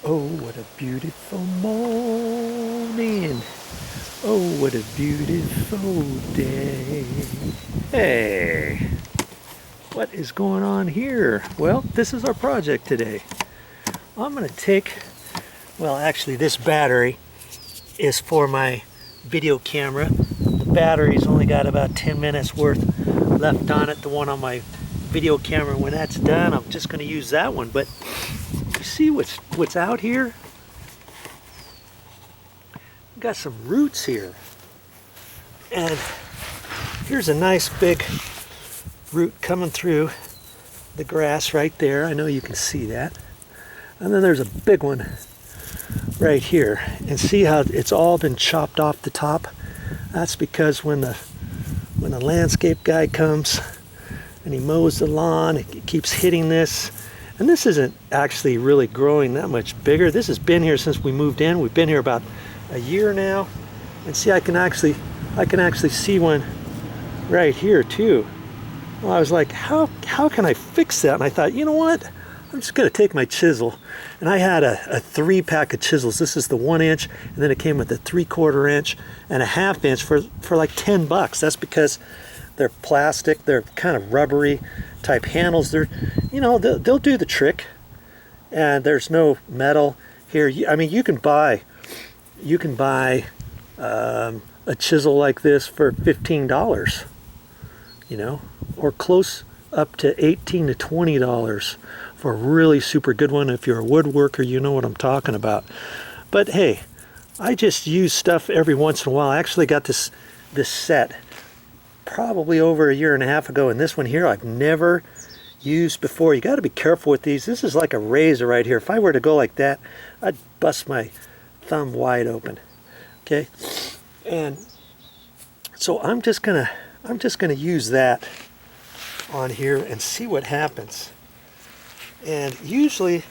Oh, what a beautiful morning. Oh, what a beautiful day. Hey, what is going on here? Well, this is our project today. I'm going to take, well, actually this battery is for my video camera. The battery's only got about 10 minutes worth left on it, the one on my video camera. When that's done, I'm just going to use that one. But you see what's out here? We've got some roots here. And here's a nice big root coming through the grass right there. I know you can see that. And then there's a big one right here. And see how it's all been chopped off the top? That's because when the landscape guy comes and he mows the lawn, it keeps hitting this. And this isn't actually really growing that much bigger. This has been here since we moved in. We've been here about a year now. And see, I can actually see one right here too. Well, I was like, how can I fix that? And I thought, you know what? I'm just gonna take my chisel. And I had a 3-pack of chisels. This is the 1 inch, and then it came with a 3/4 inch and a 1/2 inch for like 10 bucks. That's because they're plastic, they're kind of rubbery type handles. They're, you know, they'll do the trick. And there's no metal here. I mean, you can buy a chisel like this for $15, you know, or close up to $18 to $20 for a really super good one. If you're a woodworker, you know what I'm talking about. But hey, I just use stuff every once in a while. I actually got this set probably over a year and a half ago, and this one here I've never used before. You got to be careful with these. This is like a razor right here. If I were to go like that, I'd bust my thumb wide open. Okay, and so I'm just gonna use that on here and see what happens. And usually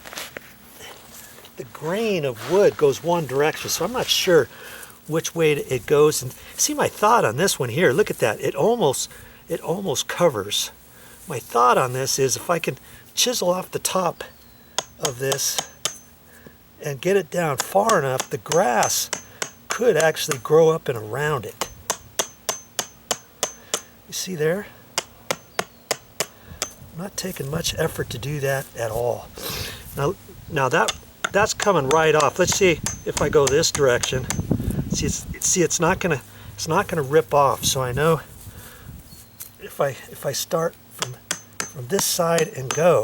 the grain of wood goes one direction, so I'm not sure which way it goes. And see, my thought on this one here, look at that, it almost covers. My thought on this is if I can chisel off the top of this and get it down far enough, the grass could actually grow up and around it. You see there? I'm not taking much effort to do that at all. Now that's coming right off. Let's see if I go this direction. See, it's not gonna rip off. So I know if I start from this side and go,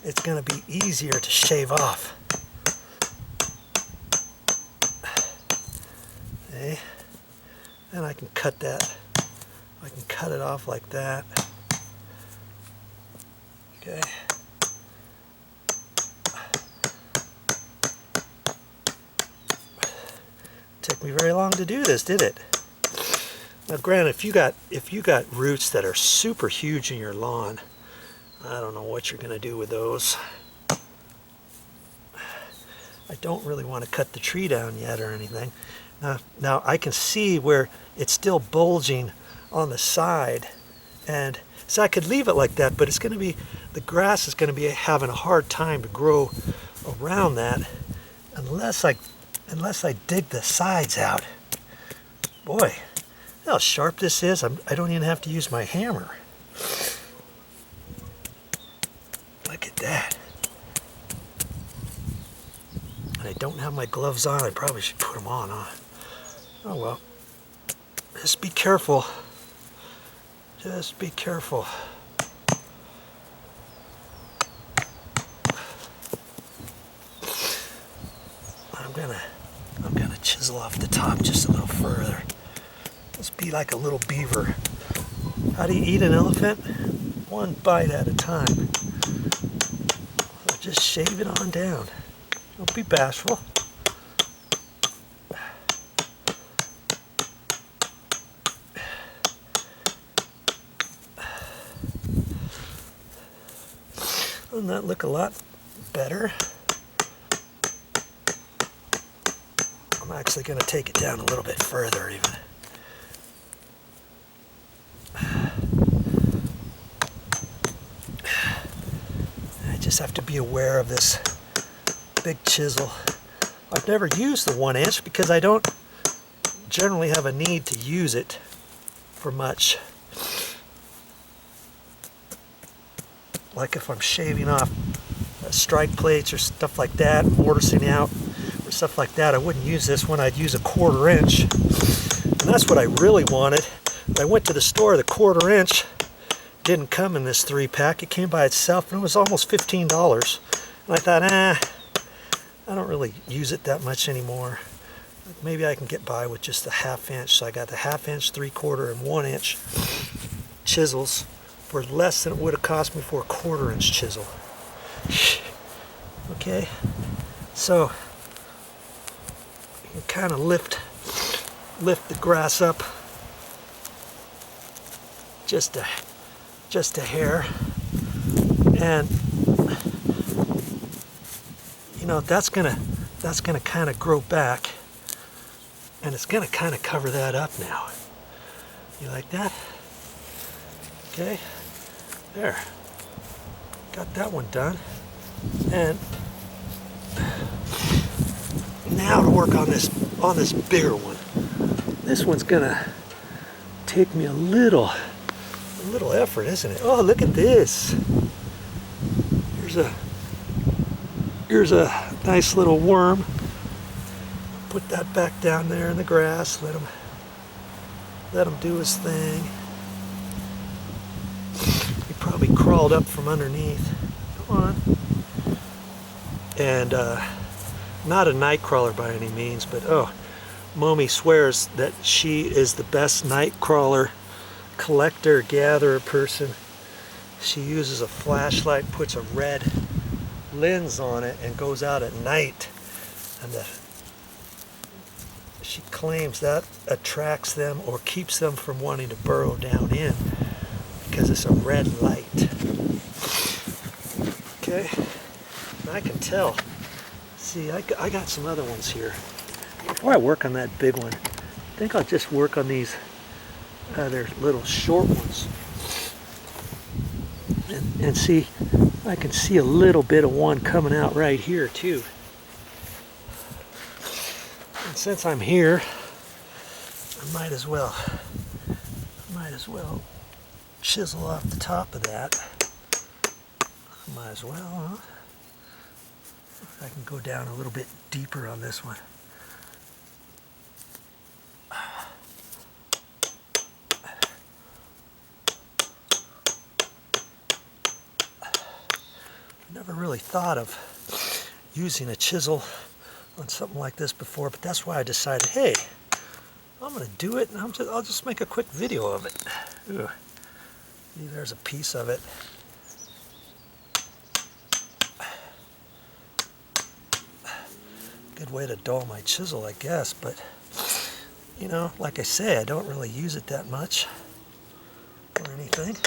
it's gonna be easier to shave off. Okay, and I can cut that. I can cut it off like that. Okay. Took me very long to do this, did it? Now, granted, if you got roots that are super huge in your lawn, I don't know what you're gonna do with those. I don't really want to cut the tree down yet or anything. Now I can see where it's still bulging on the side, and so I could leave it like that, but it's going to be, the grass is going to be having a hard time to grow around that unless I dig the sides out. Boy, how sharp this is. I don't even have to use my hammer. Look at that. And I don't have my gloves on. I probably should put them on, huh? Oh well. Just be careful. Just be careful. I'm gonna chisel off the top just a little further. Let's be like a little beaver. How do you eat an elephant? One bite at a time. So just shave it on down. Don't be bashful. Doesn't that look a lot better? I'm actually going to take it down a little bit further even. I just have to be aware of this big chisel. I've never used the 1" because I don't generally have a need to use it for much. Like if I'm shaving off strike plates or stuff like that, mortising out or stuff like that, I wouldn't use this one. I'd use a 1/4 inch. And that's what I really wanted. I went to the store, the 1/4 inch didn't come in this 3-pack. It came by itself and it was almost $15. And I thought, I don't really use it that much anymore. Maybe I can get by with just the 1/2 inch. So I got the 1/2 inch, 3/4, and 1 inch chisels for less than it would have cost me for a 1/4 inch chisel. Okay, so you can kind of lift the grass up just a hair, and you know that's gonna kind of grow back, and it's gonna kind of cover that up now. You like that? Okay, there, got that one done. And now to work on this bigger one. This one's gonna take me a little effort, isn't it? Oh, look at this. Here's a nice little worm. Put that back down there in the grass. Let him do his thing. He probably crawled up from underneath. Come on. And not a night crawler by any means, but oh, Mommy swears that she is the best night crawler collector, gatherer person. She uses a flashlight, puts a red lens on it, and goes out at night. And she claims that attracts them or keeps them from wanting to burrow down in because it's a red light. Okay, and I can tell. See, I got some other ones here. Before I work on that big one, I think I'll just work on these other little short ones. And see, I can see a little bit of one coming out right here too. And since I'm here, I might as well chisel off the top of that. Might as well, huh? I can go down a little bit deeper on this one. Never really thought of using a chisel on something like this before, but that's why I decided, hey, I'm going to do it, and I'll just make a quick video of it. Ooh. See, there's a piece of it. Good way to dull my chisel, I guess, but you know, like I say, I don't really use it that much or anything.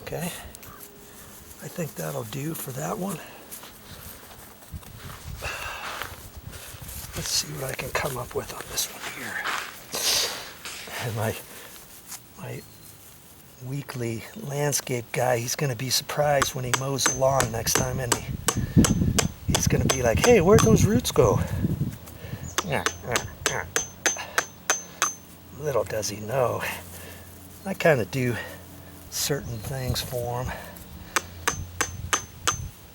Okay, I think that'll do for that one. Let's see what I can come up with on this one here. And my weekly landscape guy, he's going to be surprised when he mows the lawn next time, and he's going to be like, hey, where'd those roots go? Little does he know, I kind of do certain things for him.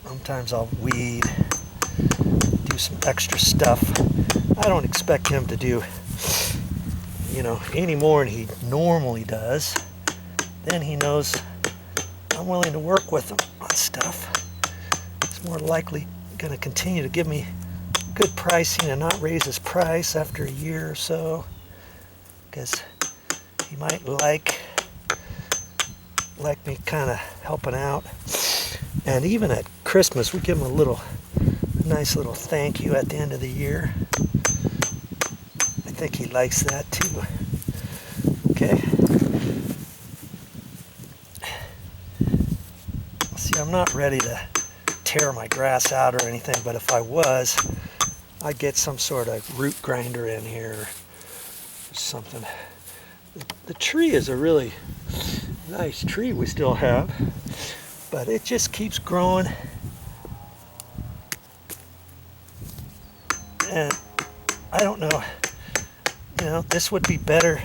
Sometimes I'll weed, do some extra stuff. I don't expect him to do, you know, any more than he normally does. Then he knows I'm willing to work with him on stuff. He's more likely going to continue to give me good pricing and not raise his price after a year or so, because he might like me kind of helping out. And even at Christmas, we give him a nice little thank you at the end of the year. I think he likes that too. Okay. See, I'm not ready to tear my grass out or anything, but if I was, I'd get some sort of root grinder in here or something. The tree is a really nice tree we still have, but it just keeps growing. And I don't know, you know, this would be better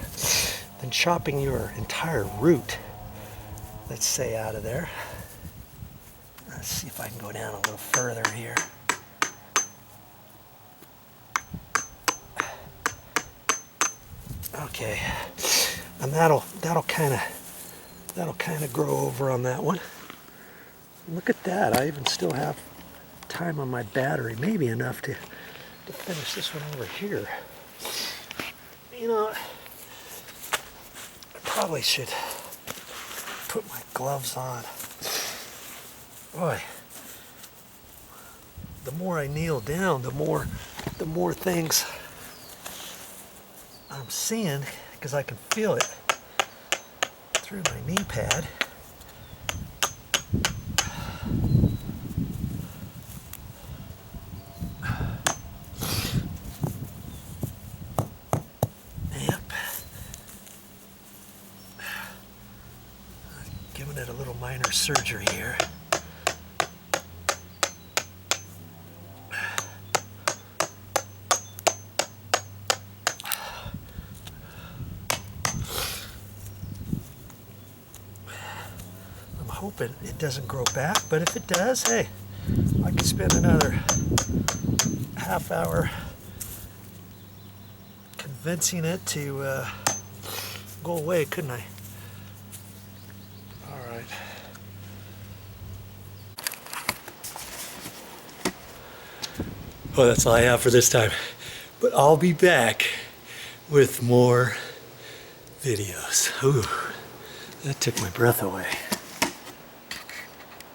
than chopping your entire root, let's say, out of there. Let's see if I can go down a little further here. Okay, and that'll kind of grow over on that one. Look at that! I even still have time on my battery, maybe enough to finish this one over here. You know, I probably should put my gloves on. Boy, the more I kneel down, the more things I'm seeing, because I can feel it through my knee pad. Yep. Giving it a little minor surgery here. Hoping it doesn't grow back, but if it does, hey, I could spend another half hour convincing it to go away, couldn't I? All right. Well, that's all I have for this time, but I'll be back with more videos. Ooh, that took my breath away.